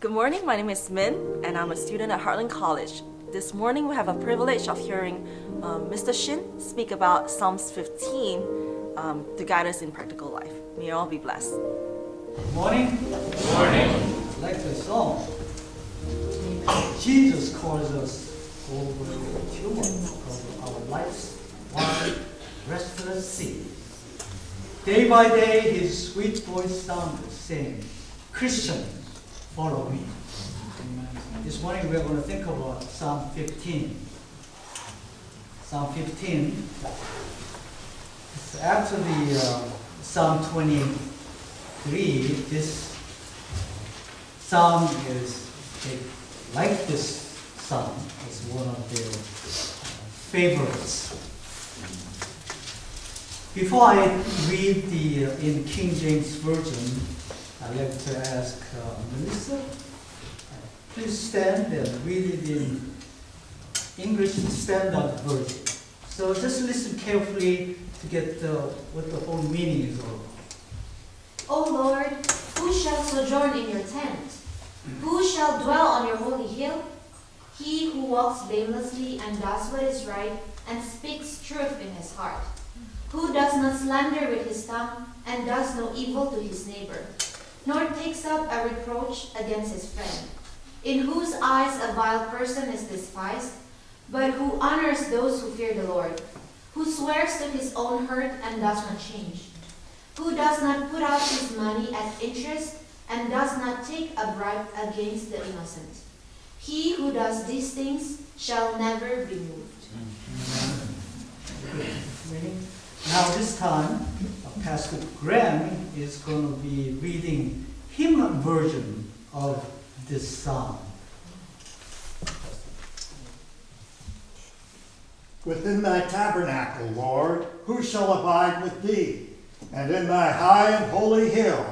Good morning, my name is Min, and I'm a student at Hartland College. This morning we have a privilege of hearing Mr. Shin speak about Psalms 15 to guide us in practical life. May you all be blessed. Good morning. Good morning. I like the song. Jesus calls us over the tumult of our life's wild, restless sea. Day by day, his sweet voice sounded, saying, "Christian, follow me." This morning we're going to think about Psalm 15. Psalm 15 is after the Psalm 23. This psalm is like this psalm is one of their favorites. Before I read the in King James Version, I'd like to ask Melissa, please stand and read it in English Standard Version. So just listen carefully to get what the whole meaning is all about. O Lord, who shall sojourn in your tent? Who shall dwell on your holy hill? He who walks blamelessly and does what is right and speaks truth in his heart, who does not slander with his tongue and does no evil to his neighbor, nor takes up a reproach against his friend, in whose eyes a vile person is despised, but who honors those who fear the Lord, who swears to his own hurt and does not change, who does not put out his money at interest and does not take a bribe against the innocent. He who does these things shall never be moved. Now this time, Pastor Graham is going to be reading hymn version of this psalm. Within thy tabernacle, Lord, who shall abide with thee? And in thy high and holy hill,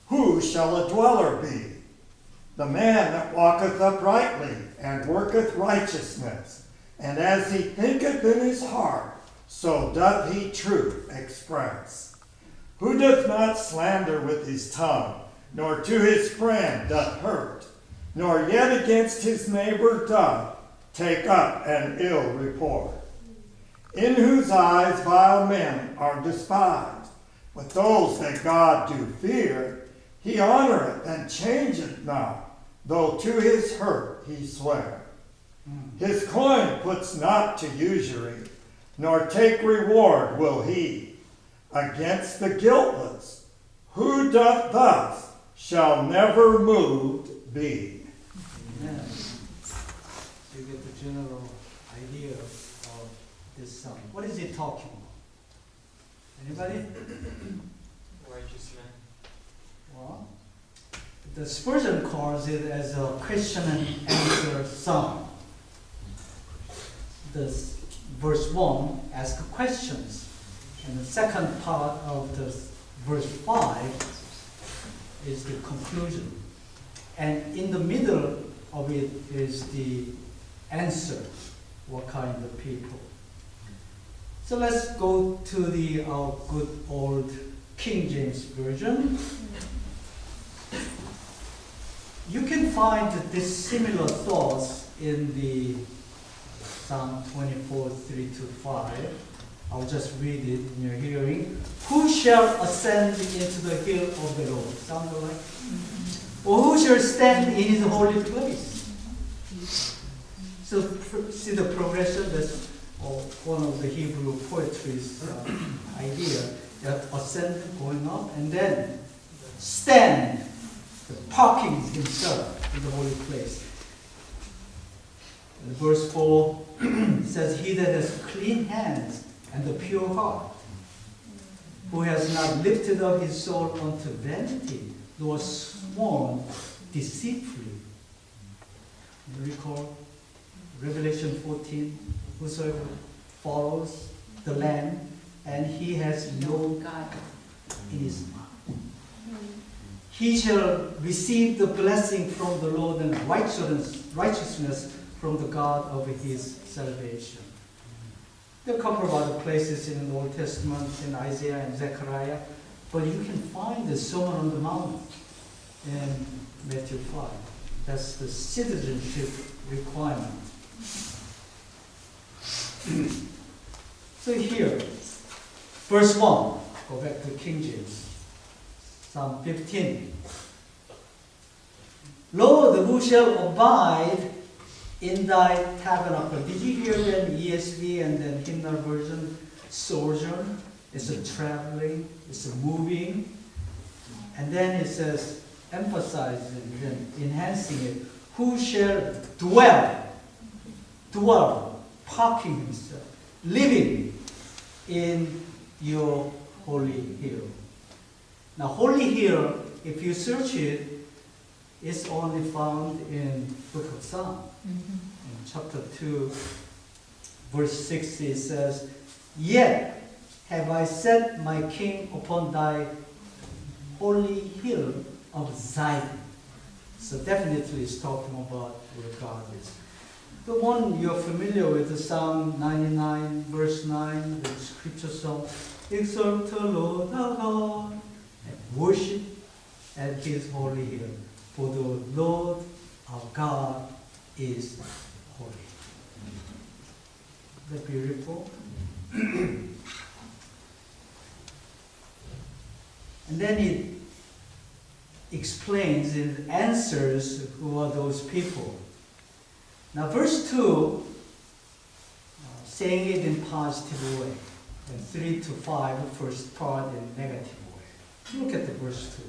who shall a dweller be? The man that walketh uprightly and worketh righteousness, and as he thinketh in his heart, so doth he truth express. Who doth not slander with his tongue, nor to his friend doth hurt, nor yet against his neighbor doth take up an ill report. In whose eyes vile men are despised, but those that God do fear, he honoreth and changeth not, though to his hurt he swear. His coin puts not to usury, nor take reward will he. Against the guiltless, who doth thus, shall never moved be. Amen. You get the general idea of this psalm. What is it talking about? Anybody? Righteous man. Well, the Spurgeon calls it as a question and answer psalm. This verse 1 asks questions, and the second part of the verse 5 is the conclusion. And in the middle of it is the answer, what kind of people. So let's go to the good old King James Version. You can find this similar thoughts in the Psalm 24, 3-5. I'll just read it in your hearing. Who shall ascend into the hill of the Lord? Sound alright? Or who shall stand in his holy place? So see the progression. That's one of the Hebrew poetry's idea. That ascend, going up, and then stand, parking himself in the holy place. And verse 4 says, "He that has clean hands and a pure heart, who has not lifted up his soul unto vanity, nor sworn deceitfully." You recall Revelation 14, whosoever follows the Lamb, and he has no God in his mouth. He shall receive the blessing from the Lord and righteousness from the God of his salvation. There are a couple of other places in the Old Testament, in Isaiah and Zechariah, but you can find the Sermon on the Mount in Matthew 5. That's the citizenship requirement. So here, verse 1, go back to King James, Psalm 15. Lord, who shall abide in thy tabernacle? Did you hear that ESV and then hymnal version? Sojourn. It's a traveling, it's a moving. And then it says, emphasizing and enhancing it. Who shall dwell, parking himself, living in your holy hill. Now, holy hill, if you search it, it's only found in Book of Psalms. In chapter 2, verse 6, it says, Yet have I set my king upon thy holy hill of Zion. So definitely it's talking about where God is. The one you're familiar with, the Psalm 99, verse 9, the scripture song, Exalt the Lord our God, and worship at his holy hill. For the Lord our God is holy. Isn't that beautiful? And then it explains, it answers who are those people. Now verse 2, saying it in positive way. And 3 to 5, first part in negative way. Look at the verse 2.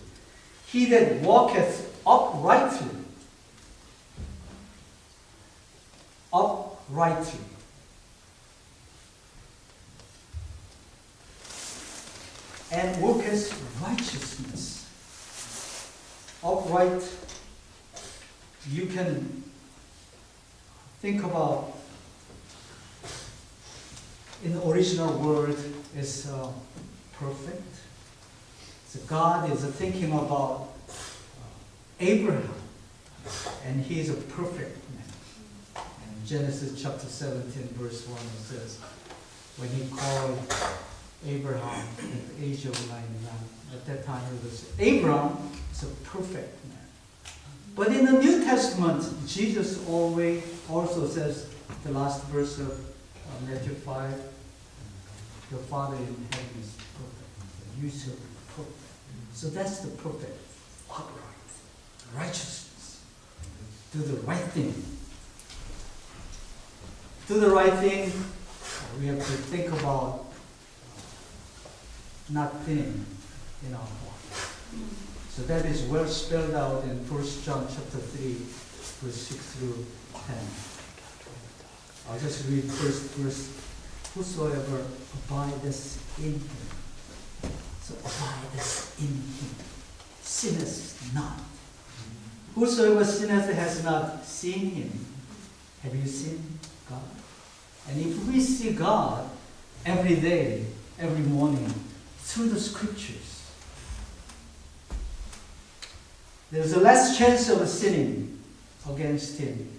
He that walketh uprightly, and worketh righteousness. Upright, you can think about, in the original word, is perfect. So God is thinking about Abraham, and he is a perfect man. And Genesis chapter 17, verse 1, it says, when he called Abraham at the age of 99, at that time he was Abraham is a perfect man. But in the New Testament, Jesus always also says, the last verse of Matthew 5, your Father in heaven is perfect. You shall be perfect. So that's the perfect, upright, righteousness. Do the right thing. Do the right thing. We have to think about not thinning in our heart. So that is well spelled out in 1 John chapter 3, verse 6 through 10. I'll just read first verse. Whosoever abideth in him, so abideth in him, sinneth not. Whosoever sinneth has not seen him. Have you seen God? And if we see God every day, every morning, through the scriptures, there's a less chance of sinning against him.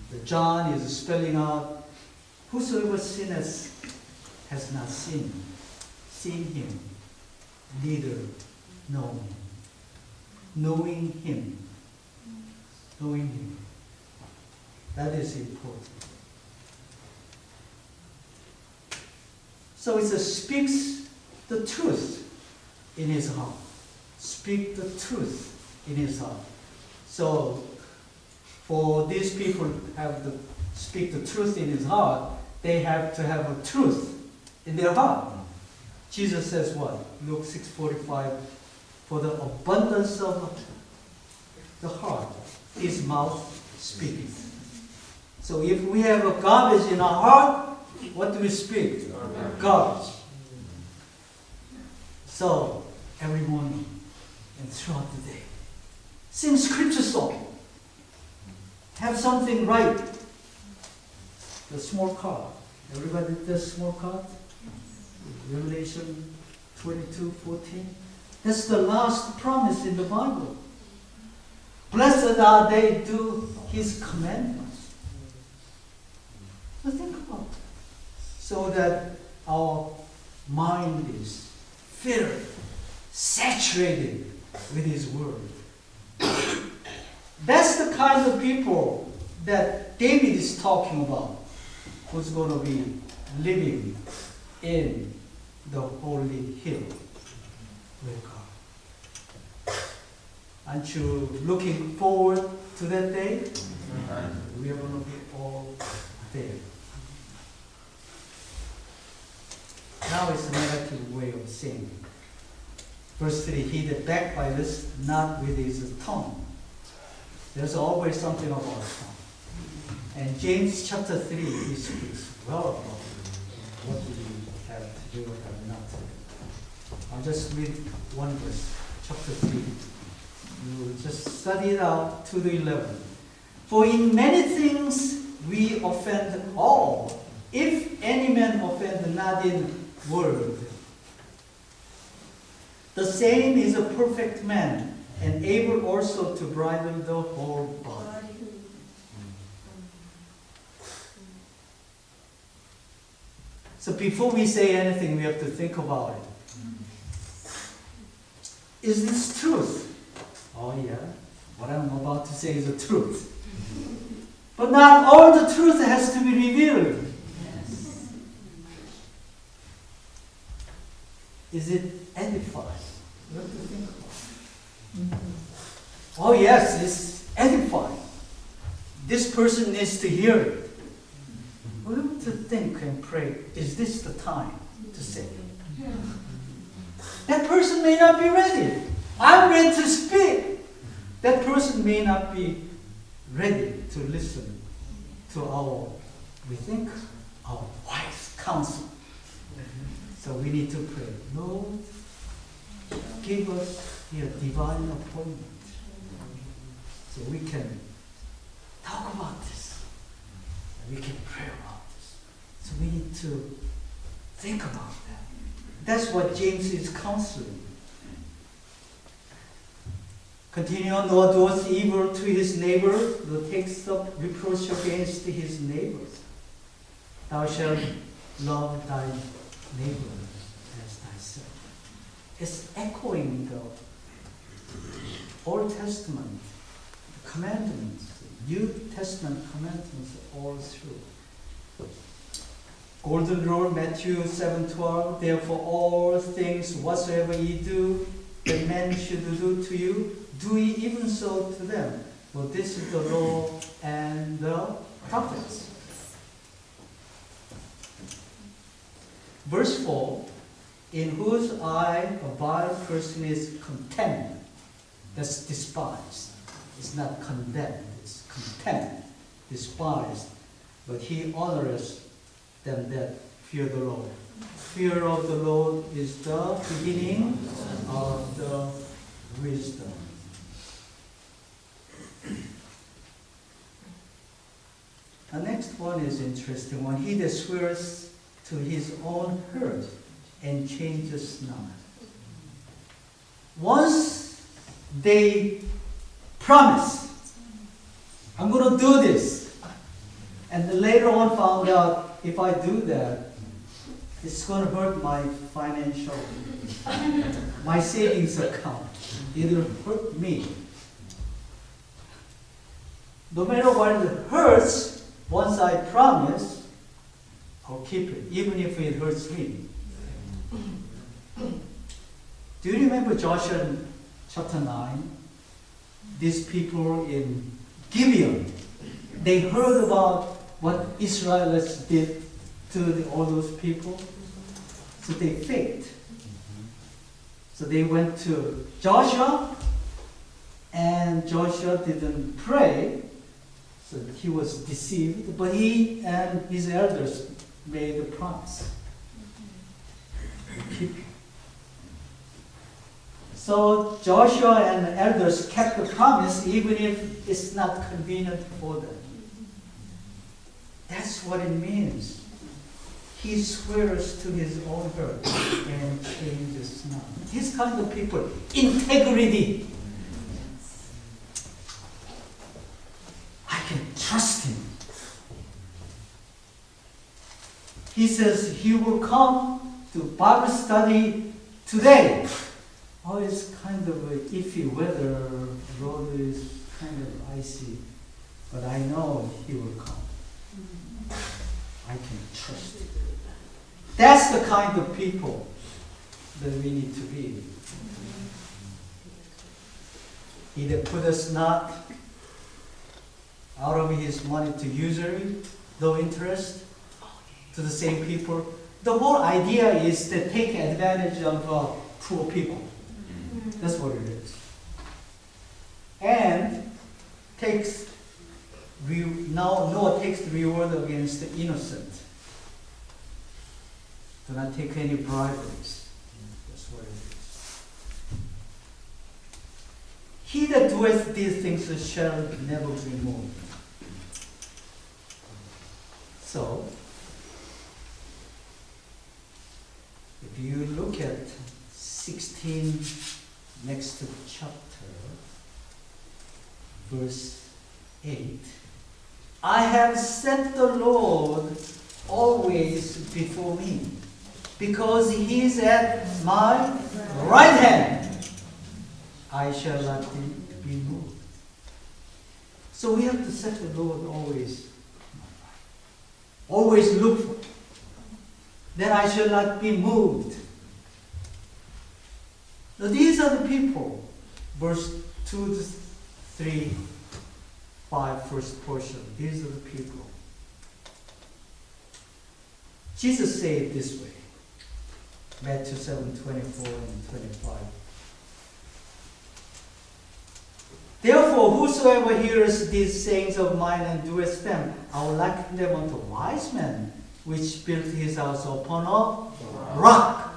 The John is spelling out, whosoever sinneth has not seen him, neither know him. Knowing him. That is important. So it speaks the truth in his heart. Speak the truth in his heart. So for these people to have to speak the truth in his heart, they have to have a truth in their heart. Jesus says what? Luke 6:45, for the abundance of the heart, his mouth speaketh. So if we have a garbage in our heart, what do we speak? Garbage. So every morning and throughout the day, sing scripture song. Have something right. The small card. Everybody does small card? Revelation 22:14. That's the last promise in the Bible. Blessed are they do his commandments. So think about it. So that our mind is filled, saturated with his word. That's the kind of people that David is talking about, who's going to be living in the holy hill with God. Aren't you looking forward to that day? We are going to be all there. Now it's a negative way of saying it. Verse 3, he that backbiteth not with his tongue. There's always something about tongue. And James chapter 3, he speaks well about what do we have to do and not to do. I'll just read one verse, chapter 3. You just study it out, 2 to 11. For in many things we offend all, if any man offend not in word. The same is a perfect man, and able also to bridle the whole body. So before we say anything, we have to think about it. Is this truth? Oh yeah, what I'm about to say is the truth. But not all the truth has to be revealed. Is it edifying? You have to think about it. Oh yes, it's edifying. This person needs to hear it. We have to think and pray, is this the time to say it? That person may not be ready. I'm ready to speak. That person may not be ready to listen to our, we think, our wise counsel. So we need to pray, Lord, give us your divine appointment so we can talk about this and we can pray about this. So we need to think about that. That's what James is counseling. Continue on, nor doeth evil to his neighbor, nor takes up reproach against his neighbors. Thou shalt love thy neighbor as thyself. It's echoing the Old Testament commandments, New Testament commandments all through. Golden rule, Matthew 7:12. Therefore, all things whatsoever ye do, that men should do to you, do ye even so to them. For this is the law and the prophets. Verse 4, in whose eye a vile person is contemned, that's despised. It's not condemned, it's contemned, despised. But he honoreth them that fear the Lord. Fear of the Lord is the beginning of the wisdom. The next one is interesting one. He that swears to his own hurt and changes not. Once they promise, I'm going to do this, and then later on found out if I do that, it's going to hurt my financial, my savings account. It will hurt me. No matter what it hurts, once I promise, I'll keep it, even if it hurts me. Do you remember Joshua chapter 9? These people in Gibeon, they heard about what Israelites did to all those people. So they faked. So they went to Joshua, and Joshua didn't pray. So he was deceived, but he and his elders made a promise. So Joshua and the elders kept the promise even if it's not convenient for them. That's what it means. He swears to his own hurt and changes not. These kind of people, integrity. I can trust him. He says he will come to Bible study today. Oh, it's kind of iffy weather, road is kind of icy, but I know he will come. I can trust him. That's the kind of people that we need to be. He that put us not out of his money to usury, no interest, to the same people. The whole idea is to take advantage of poor people. That's what it is. And Noah takes the reward against the innocent. Do not take any briberies. That's what it is. He that doeth these things shall never be moved. So, if you look at 16, next chapter, verse 8, I have set the Lord always before me, because he is at my right hand. I shall not be moved. So we have to set the Lord always. Always look for it. Then I shall not be moved. Now these are the people. Verse 2 to 3, 5, first portion. These are the people. Jesus said it this way. Matthew 7, 24 and 25. Therefore, whosoever hears these sayings of mine and doeth them, I will liken them unto wise men, which built his house upon a rock.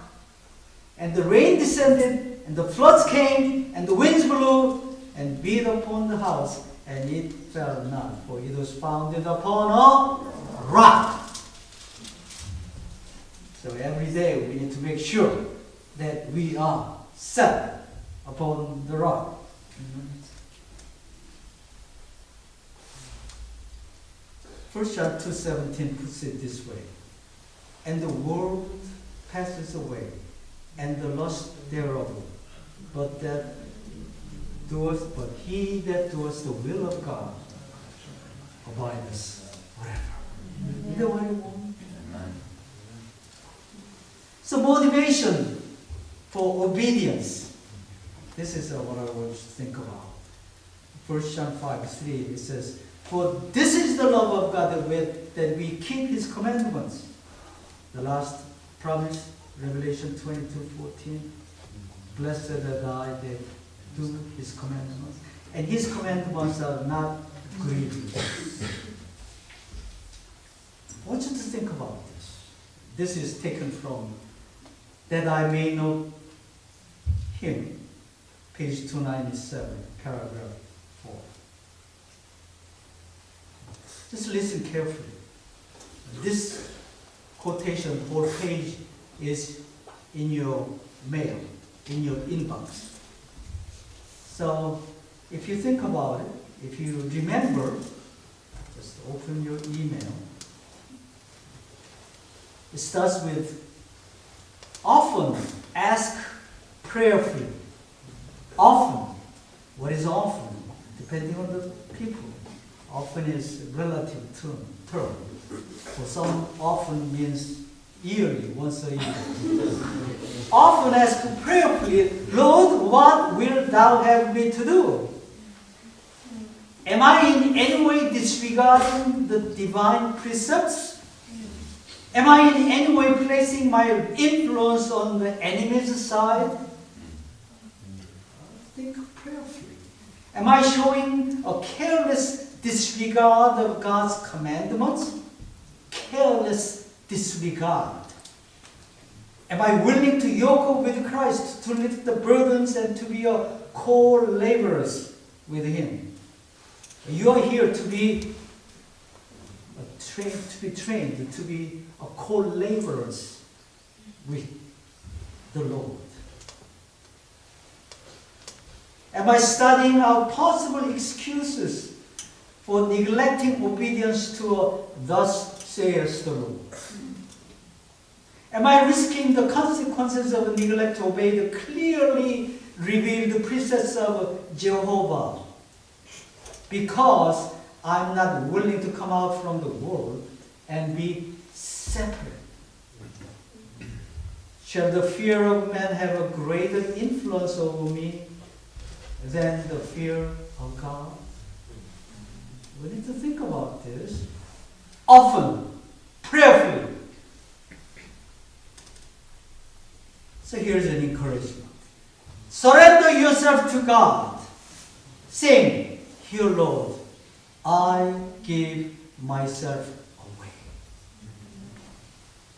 And the rain descended, and the floods came, and the winds blew, and beat upon the house, and it fell not, for it was founded upon a rock. So every day we need to make sure that we are set upon the rock. First John 2:17 puts it this way. And the world passes away, and the lust thereof, but he that doeth the will of God abideth forever. Is that what you want? So motivation for obedience. This is what I want you to think about. 1 John 5:3, it says, for this is the love of God, that we keep his commandments. The last promise, Revelation 22:14. Blessed are they that do his commandments. And his commandments are not grievous. I want you to think about this. This is taken from That I May Know Him, page 297, paragraph 4. Just listen carefully. This quotation, whole page, is in your mail, in your inbox. So if you think about it, if you remember, just open your email. It starts with, often ask prayerfully. Often. What is often? Depending on the people. Often is a relative term. For some, often means yearly, once a year. Often ask prayerfully, Lord, what wilt thou have me to do? Am I in any way disregarding the divine precepts? Am I in any way placing my influence on the enemy's side? Think prayerfully. Am I showing a careless disregard of God's commandments? Careless disregard. Am I willing to yoke up with Christ, to lift the burdens and to be a co-laborers with Him? You are here to be trained, to be a co-laborers with the Lord. Am I studying out possible excuses for neglecting obedience to thus saith the Lord? Am I risking the consequences of neglect to obey the clearly revealed precepts of Jehovah? because I'm not willing to come out from the world and be separate. Shall the fear of man have a greater influence over me than the fear of God? We need to think about this often, prayerfully. So here's an encouragement. Surrender yourself to God. Sing, "Here, Lord, I give myself away."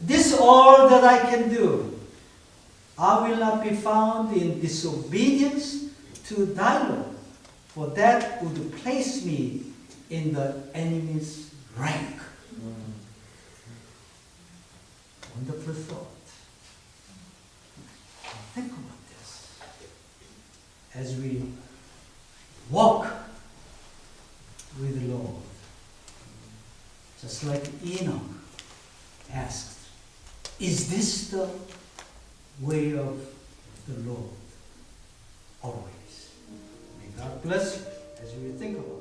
This is all that I can do. I will not be found in disobedience to thy law, for that would place me in the enemy's rank. Wonderful thought. Think about this. As we walk with the Lord, just like Enoch asked, is this the way of the Lord? Always. May God bless you as we think about it.